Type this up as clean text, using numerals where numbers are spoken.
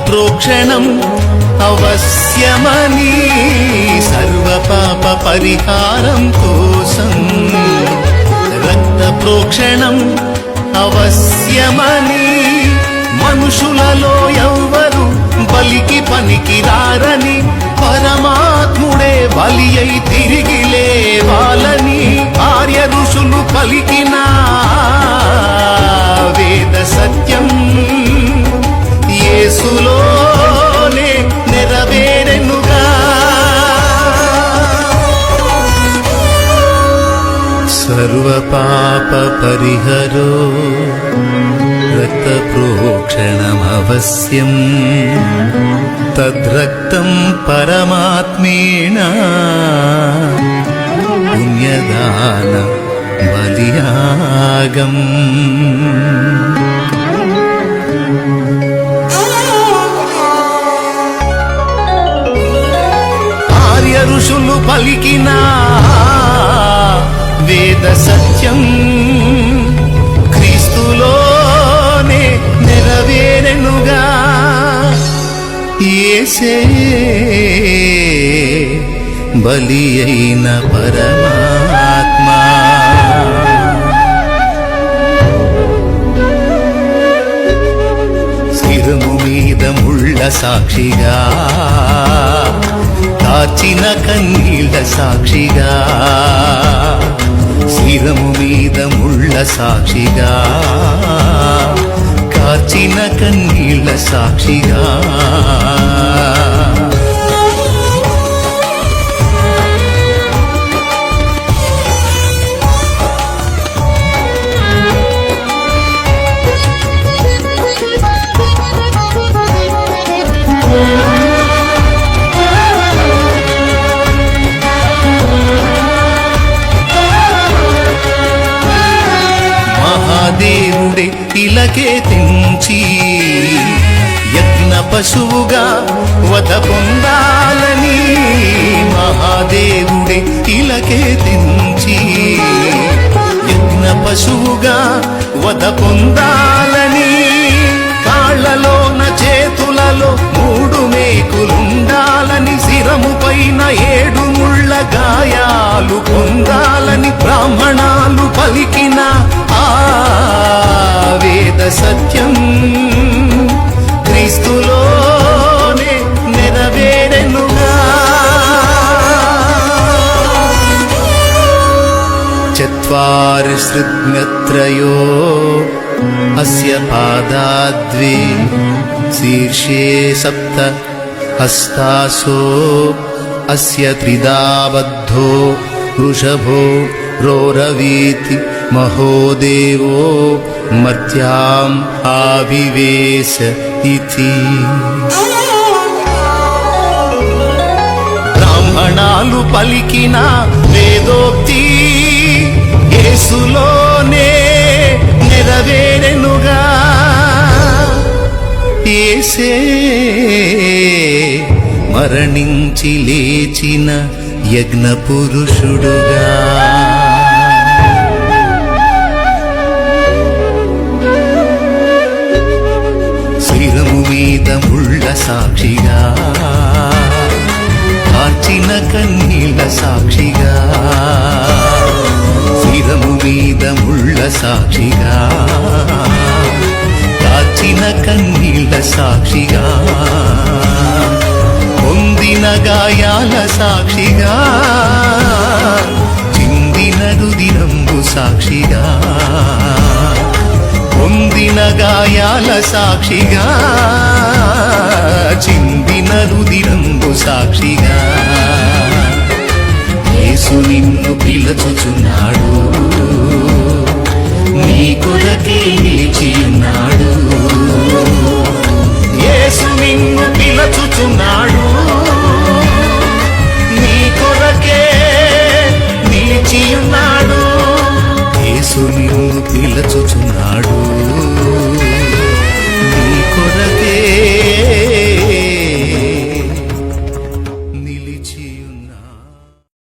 ప్రోక్షణం అవశ్యమని సర్వ పాప పరిహారం కోసం రక్త ప్రోక్షణం అవశ్యమని మనుషులలో ఎవ్వరు బలికి పనికి రారని పరమాత్ముడే బలి అయి తిరిగి లేవాలని ఆర్య ఋషులు పలికిన వేద సత్యం యేసులోనే నెరవేరెనుగా. సర్వ పాప పరిహరో రక్త ప్రోక్షణమవశ్యం తద్రక్తం పరమాత్మేణ పుణ్యదాన బలియాగం. ఆర్య ఋషులు పలికిన వేద సత్యం క్రీస్తులోనే నెరవేరెనుగా. యేసే బలి అయిన పరమాత్మా. శిరము మీద ముళ్ళ సాక్షిగా కాచిన కన్నీళ్ళ సాక్షిగా శిరము మీద ముళ్ళ సాక్షిగా కాచిన కన్నీళ్ళ సాక్షిగా మహాదేవుడే ఇలకే తెంచి యజ్ఞ పశువుగా వధ పొందాలని మహాదేవుడే ఇలకే తెంచి యజ్ఞ పశువుగా వధ పొందాలని కాళ్లలోన చేతులలో 3 మేకులుండాలని శిరము పైన 7 ముళ్ళ గాయాలు పొందాలని బ్రాహ్మణాలు పలికిన ఆ వేద సత్యం క్రీస్తులోనే నెరవేరెనుగా. చత్వారి శృత్మ్యత్రయో అస్య పాదాద్వే శీర్షే 7 హస్తాసో అస్య త్రిదాబద్ధో వృషభో రోరవీతి మహోదేవో మర్త్యాం ఆవివేశ ఇతి. బ్రాహ్మణాలు పలికిన వేదోక్తి యేసులోనే నెరవేరెనుగా. యేసే మరణించి లేచిన యజ్ఞ పురుషుడుగా. శిరము మీద ముళ్ళ సాక్షిగా కార్చిన కన్నీళ్ళ సాక్షిగా శిరము మీద ముళ్ళ సాక్షిగా కాచిన కన్నీళ్ళ సాక్షిగా పొందిన గాయాల సాక్షిగా చిందిన రుదిరంబు సాక్షిగా పొందిన గాయాల సాక్షిగా చిందిన రుదిరంబు సాక్షిగా యేసు నిన్ను పిలుచుచున్నాడు, నీ కొరకే నిలిచియున్నాడు. యేసు నిన్ను పిలుచుచున్నాడు, నీ కొరకే నిలిచియున్నాడు. యేసు నిన్ను పిలుచుచున్నాడు.